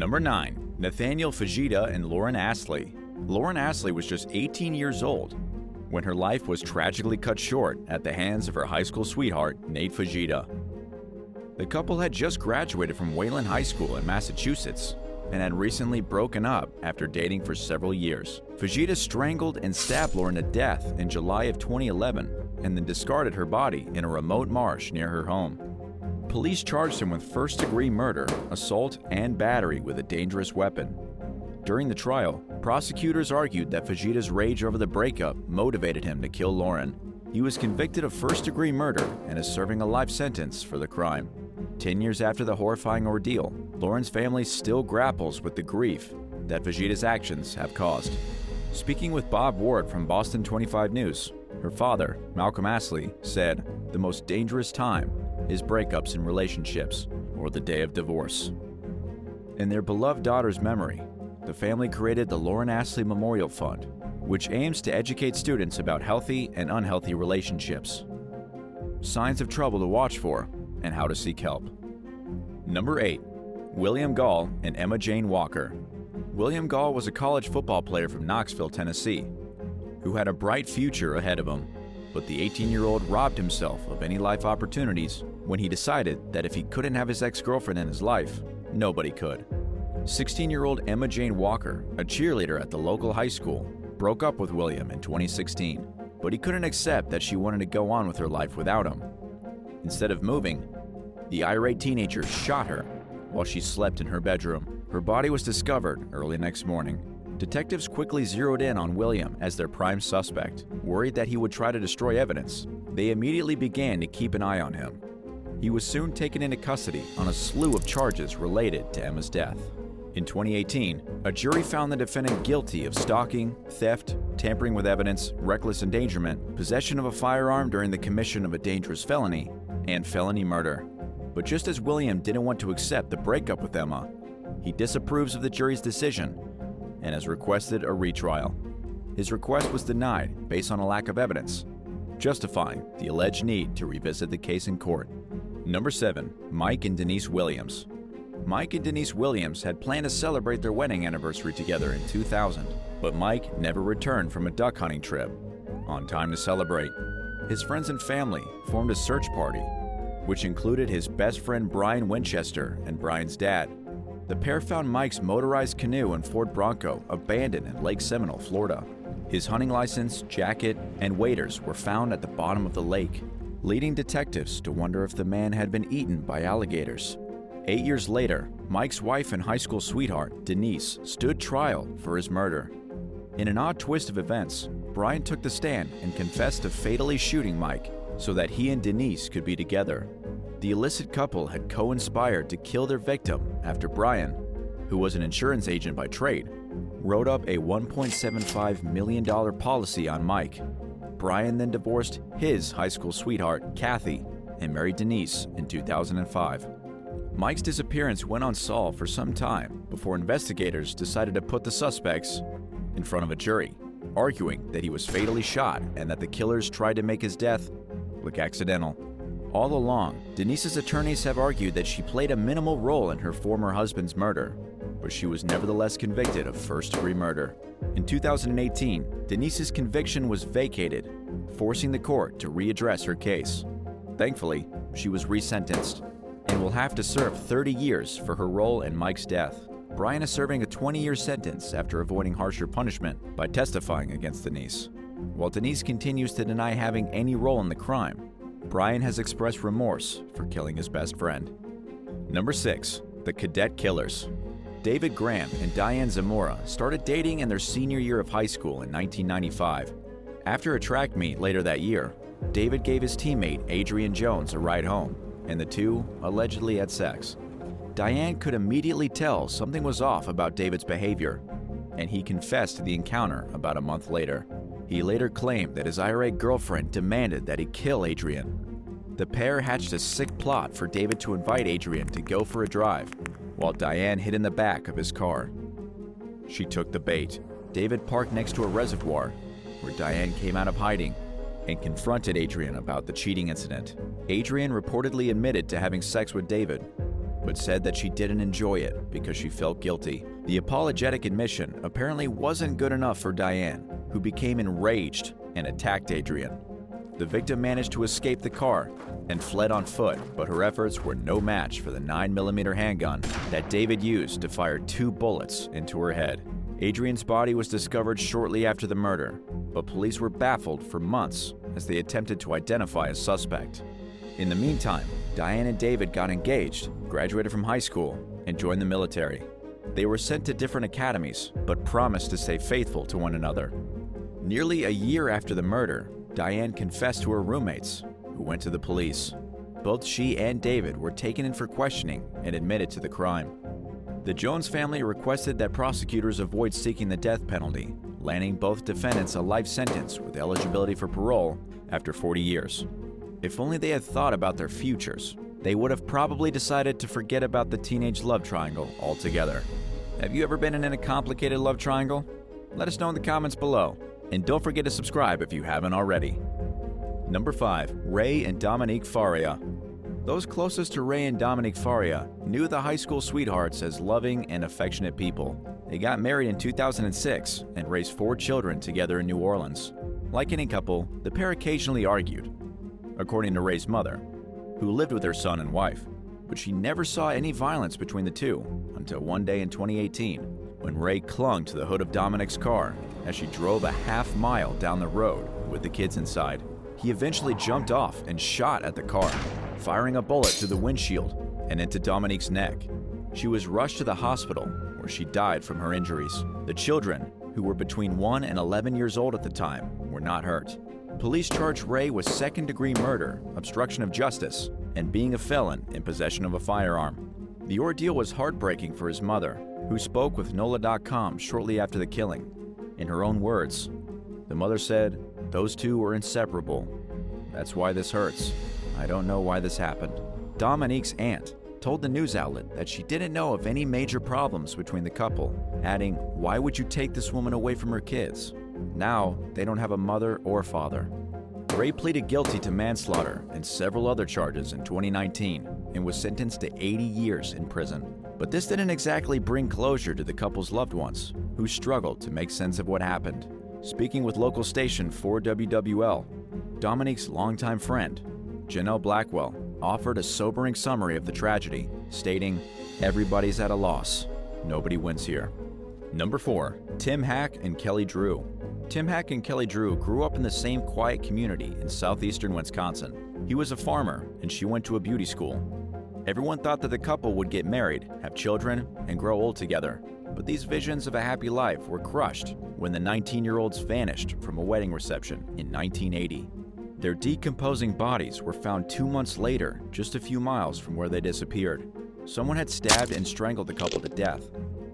Number 9. Nathaniel Fujita and Lauren Astley. Lauren Astley was just 18 years old when her life was tragically cut short at the hands of her high school sweetheart, Nate Fujita. The couple had just graduated from Wayland High School in Massachusetts and had recently broken up after dating for several years. Fujita strangled and stabbed Lauren to death in July of 2011 and then discarded her body in a remote marsh near her home. Police charged him with first-degree murder, assault, and battery with a dangerous weapon. During the trial, prosecutors argued that Fujita's rage over the breakup motivated him to kill Lauren. He was convicted of first-degree murder and is serving a life sentence for the crime. 10 years after the horrifying ordeal, Lauren's family still grapples with the grief that Fujita's actions have caused. Speaking with Bob Ward from Boston 25 News, her father, Malcolm Astley, said, "The most dangerous time is breakups in relationships or the day of divorce." In their beloved daughter's memory, the family created the Lauren Astley Memorial Fund, which aims to educate students about healthy and unhealthy relationships, signs of trouble to watch for, and how to seek help. Number 8. William GAUL and Emma Jane Walker. William GAUL was a college football player from Knoxville, Tennessee, who had a bright future ahead of him, but the 18-year-old robbed himself of any life opportunities when he decided that if he couldn't have his ex-girlfriend in his life, nobody could. 16-year-old Emma Jane Walker, a cheerleader at the local high school, broke up with William in 2016, but he couldn't accept that she wanted to go on with her life without him. Instead of moving, the irate teenager shot her while she slept in her bedroom. Her body was discovered early next morning. Detectives quickly zeroed in on William as their prime suspect. Worried that he would try to destroy evidence, they immediately began to keep an eye on him. He was soon taken into custody on a slew of charges related to Emma's death. In 2018, a jury found the defendant guilty of stalking, theft, tampering with evidence, reckless endangerment, possession of a firearm during the commission of a dangerous felony, and felony murder. But just as William didn't want to accept the breakup with Emma, he disapproves of the jury's decision and has requested a retrial. His request was denied based on a lack of evidence, justifying the alleged need to revisit the case in court. Number 7. Mike and Denise Williams. Mike and Denise Williams had planned to celebrate their wedding anniversary together in 2000, but Mike never returned from a duck hunting trip on time to celebrate. His friends and family formed a search party, which included his best friend Brian Winchester and Brian's dad. The pair found Mike's motorized canoe and Ford Bronco abandoned in Lake Seminole, Florida. His hunting license, jacket, and waders were found at the bottom of the lake, leading detectives to wonder if the man had been eaten by alligators. 8 years later, Mike's wife and high school sweetheart, Denise, stood trial for his murder. In an odd twist of events, Brian took the stand and confessed to fatally shooting Mike so that he and Denise could be together. The illicit couple had co-conspired to kill their victim after Brian, who was an insurance agent by trade, wrote up a $1.75 million policy on Mike. Brian then divorced his high school sweetheart, Kathy, and married Denise in 2005. Mike's disappearance went unsolved for some time before investigators decided to put the suspects in front of a jury, arguing that he was fatally shot and that the killers tried to make his death look accidental. All along, Denise's attorneys have argued that she played a minimal role in her former husband's murder, but she was nevertheless convicted of first-degree murder. In 2018, Denise's conviction was vacated, forcing the court to readdress her case. Thankfully, she was resentenced and will have to serve 30 years for her role in Mike's death. Brian is serving a 20-year sentence after avoiding harsher punishment by testifying against Denise. While Denise continues to deny having any role in the crime, Brian has expressed remorse for killing his best friend. Number 6. The Cadet Killers. David Graham and Diane Zamora started dating in their senior year of high school in 1995. After a track meet later that year, David gave his teammate Adrian Jones a ride home, and the two allegedly had sex. Diane could immediately tell something was off about David's behavior, and he confessed to the encounter about a month later. He later claimed that his irate girlfriend demanded that he kill Adrian. The pair hatched a sick plot for David to invite Adrian to go for a drive, while Diane hid in the back of his car. She took the bait. David parked next to a reservoir, where Diane came out of hiding and confronted Adrian about the cheating incident. Adrian reportedly admitted to having sex with David, but said that she didn't enjoy it because she felt guilty. The apologetic admission apparently wasn't good enough for Diane, who became enraged and attacked Adrian. The victim managed to escape the car and fled on foot, but her efforts were no match for the 9mm handgun that David used to fire 2 bullets into her head. Adrian's body was discovered shortly after the murder, but police were baffled for months as they attempted to identify a suspect. In the meantime, Diane and David got engaged, graduated from high school, and joined the military. They were sent to different academies, but promised to stay faithful to one another. Nearly a year after the murder, Diane confessed to her roommates, who went to the police. Both she and David were taken in for questioning and admitted to the crime. The Jones family requested that prosecutors avoid seeking the death penalty, landing both defendants a life sentence with eligibility for parole after 40 years. If only they had thought about their futures, they would have probably decided to forget about the teenage love triangle altogether. Have you ever been in a complicated love triangle? Let us know in the comments below. And don't forget to subscribe if you haven't already. Number 5. Ray and Dominique Farria. Those closest to Ray and Dominique Farria knew the high school sweethearts as loving and affectionate people. They got married in 2006 and raised 4 children together in New Orleans. Like any couple, the pair occasionally argued, according to Ray's mother, who lived with her son and wife. But she never saw any violence between the two until one day in 2018, when Ray clung to the hood of Dominique's car as she drove a half-mile down the road with the kids inside. He eventually jumped off and shot at the car, firing a bullet through the windshield and into Dominique's neck. She was rushed to the hospital, where she died from her injuries. The children, who were between 1 and 11 years old at the time, were not hurt. Police charged Ray with second-degree murder, obstruction of justice, and being a felon in possession of a firearm. The ordeal was heartbreaking for his mother, who spoke with NOLA.com shortly after the killing. In her own words, the mother said, "Those two were inseparable. That's why this hurts. I don't know why this happened." Dominique's aunt told the news outlet that she didn't know of any major problems between the couple, adding, "Why would you take this woman away from her kids? Now they don't have a mother or father." Ray pleaded guilty to manslaughter and several other charges in 2019 and was sentenced to 80 years in prison. But this didn't exactly bring closure to the couple's loved ones, who struggled to make sense of what happened. Speaking with local station 4WWL, Dominique's longtime friend, Janelle Blackwell, offered a sobering summary of the tragedy, stating, "Everybody's at a loss. Nobody wins here." Number 4. Tim Hack and Kelly Drew. Tim Hack and Kelly Drew grew up in the same quiet community in southeastern Wisconsin. He was a farmer and she went to a beauty school. Everyone thought that the couple would get married, have children, and grow old together. But these visions of a happy life were crushed when the 19-year-olds vanished from a wedding reception in 1980. Their decomposing bodies were found 2 months later, just a few miles from where they disappeared. Someone had stabbed and strangled the couple to death,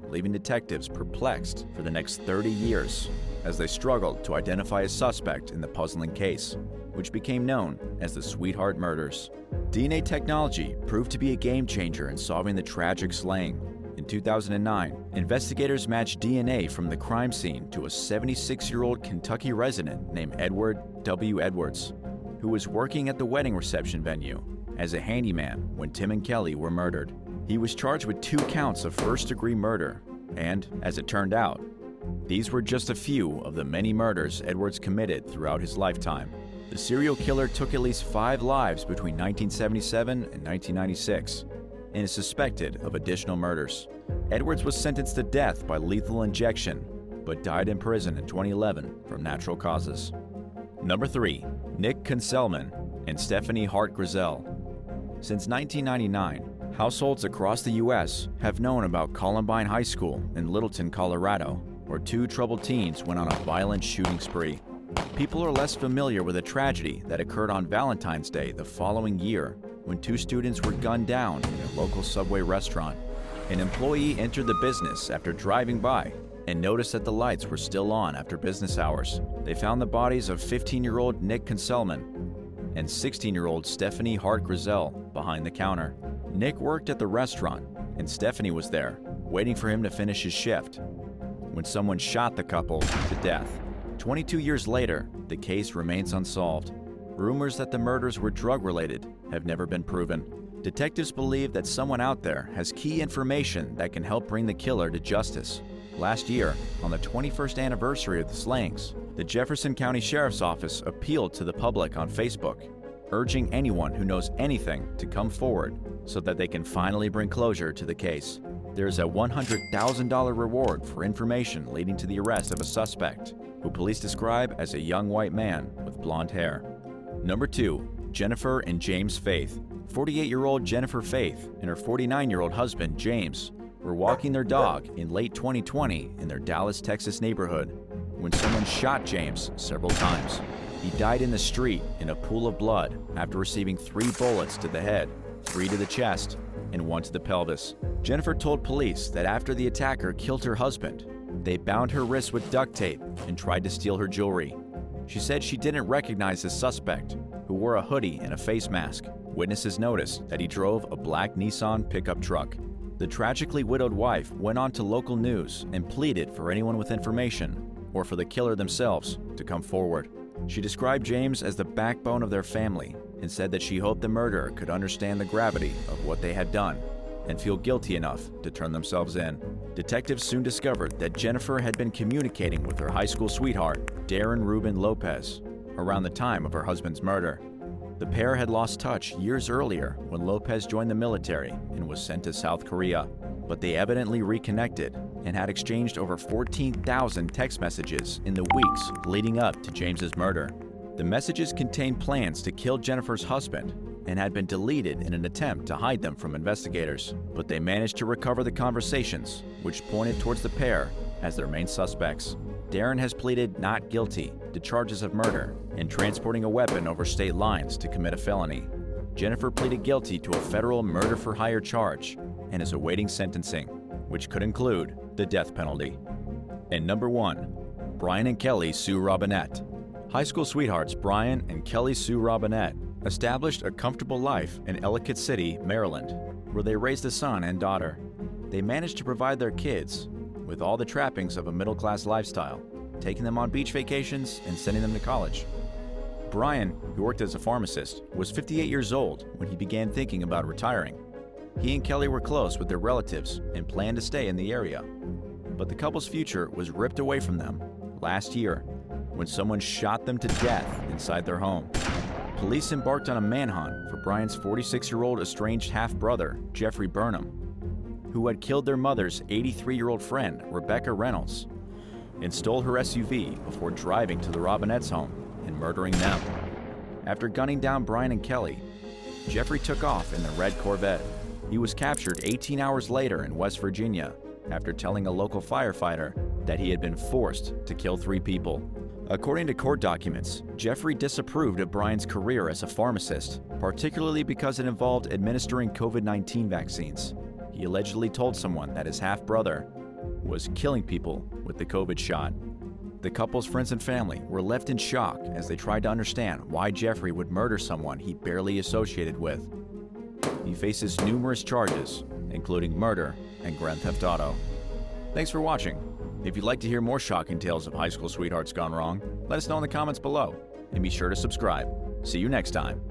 leaving detectives perplexed for the next 30 years as they struggled to identify a suspect in the puzzling case, which became known as the Sweetheart Murders. DNA technology proved to be a game changer in solving the tragic slaying. In 2009, investigators matched DNA from the crime scene to a 76-year-old Kentucky resident named Edward W. Edwards, who was working at the wedding reception venue as a handyman when Tim and Kelly were murdered. He was charged with 2 counts of first-degree murder, and, as it turned out, these were just a few of the many murders Edwards committed throughout his lifetime. The serial killer took at least 5 lives between 1977 and 1996 and is suspected of additional murders. Edwards was sentenced to death by lethal injection, but died in prison in 2011 from natural causes. Number 3. Nick KUNSELMAN and Stephanie HART-GRIZZELL. Since 1999, households across the U.S. have known about Columbine High School in Littleton, Colorado, where 2 troubled teens went on a violent shooting spree. People are less familiar with a tragedy that occurred on Valentine's Day the following year when 2 students were gunned down in a local Subway restaurant. An employee entered the business after driving by and noticed that the lights were still on after business hours. They found the bodies of 15-year-old Nick KUNSELMAN and 16-year-old Stephanie HART-GRIZZELL behind the counter. Nick worked at the restaurant, and Stephanie was there, waiting for him to finish his shift, when someone shot the couple to death. 22 years later, the case remains unsolved. Rumors that the murders were drug-related have never been proven. Detectives believe that someone out there has key information that can help bring the killer to justice. Last year, on the 21st anniversary of the slayings, the Jefferson County Sheriff's Office appealed to the public on Facebook, urging anyone who knows anything to come forward so that they can finally bring closure to the case. There is a $100,000 reward for information leading to the arrest of a suspect, who police describe as a young white man with blonde hair. Number 2. Jennifer and James Faith. 48-year-old Jennifer Faith and her 49-year-old husband, James, were walking their dog in late 2020 in their Dallas, Texas neighborhood when someone shot James several times. He died in the street in a pool of blood after receiving 3 bullets to the head, 3 to the chest, and 1 to the pelvis. Jennifer told police that after the attacker killed her husband, they bound her wrists with duct tape and tried to steal her jewelry. She said she didn't recognize the suspect, who wore a hoodie and a face mask. Witnesses noticed that he drove a black Nissan pickup truck. The tragically widowed wife went on to local news and pleaded for anyone with information, or for the killer themselves, to come forward. She described James as the backbone of their family and said that she hoped the murderer could understand the gravity of what they had done and feel guilty enough to turn themselves in. Detectives soon discovered that Jennifer had been communicating with her high school sweetheart, Darren Ruben Lopez, around the time of her husband's murder. The pair had lost touch years earlier when Lopez joined the military and was sent to South Korea, but they evidently reconnected and had exchanged over 14,000 text messages in the weeks leading up to James's murder. The messages contained plans to kill Jennifer's husband and had been deleted in an attempt to hide them from investigators, but they managed to recover the conversations, which pointed towards the pair as their main suspects. Darren has pleaded not guilty to charges of murder and transporting a weapon over state lines to commit a felony. Jennifer pleaded guilty to a federal murder-for-hire charge and is awaiting sentencing, which could include the death penalty. And number 1, Brian and Kelly Sue Robinette. High school sweethearts Brian and Kelly Sue Robinette established a comfortable life in Ellicott City, Maryland, where they raised a son and daughter. They managed to provide their kids with all the trappings of a middle-class lifestyle, taking them on beach vacations and sending them to college. Brian, who worked as a pharmacist, was 58 years old when he began thinking about retiring. He and Kelly were close with their relatives and planned to stay in the area. But the couple's future was ripped away from them last year when someone shot them to death inside their home. Police embarked on a manhunt for Brian's 46-year-old estranged half-brother, Jeffrey Burnham, who had killed their mother's 83-year-old friend, Rebecca Reynolds, and stole her SUV before driving to the Robinette's home and murdering them. After gunning down Brian and Kelly, Jeffrey took off in the red Corvette. He was captured 18 hours later in West Virginia after telling a local firefighter that he had been forced to kill 3 people. According to court documents, Jeffrey disapproved of Brian's career as a pharmacist, particularly because it involved administering COVID-19 vaccines. He allegedly told someone that his half-brother was killing people with the COVID shot. The couple's friends and family were left in shock as they tried to understand why Jeffrey would murder someone he barely associated with. He faces numerous charges, including murder and grand theft auto. Thanks for watching. If you'd like to hear more shocking tales of high school sweethearts gone wrong, let us know in the comments below, and be sure to subscribe. See you next time.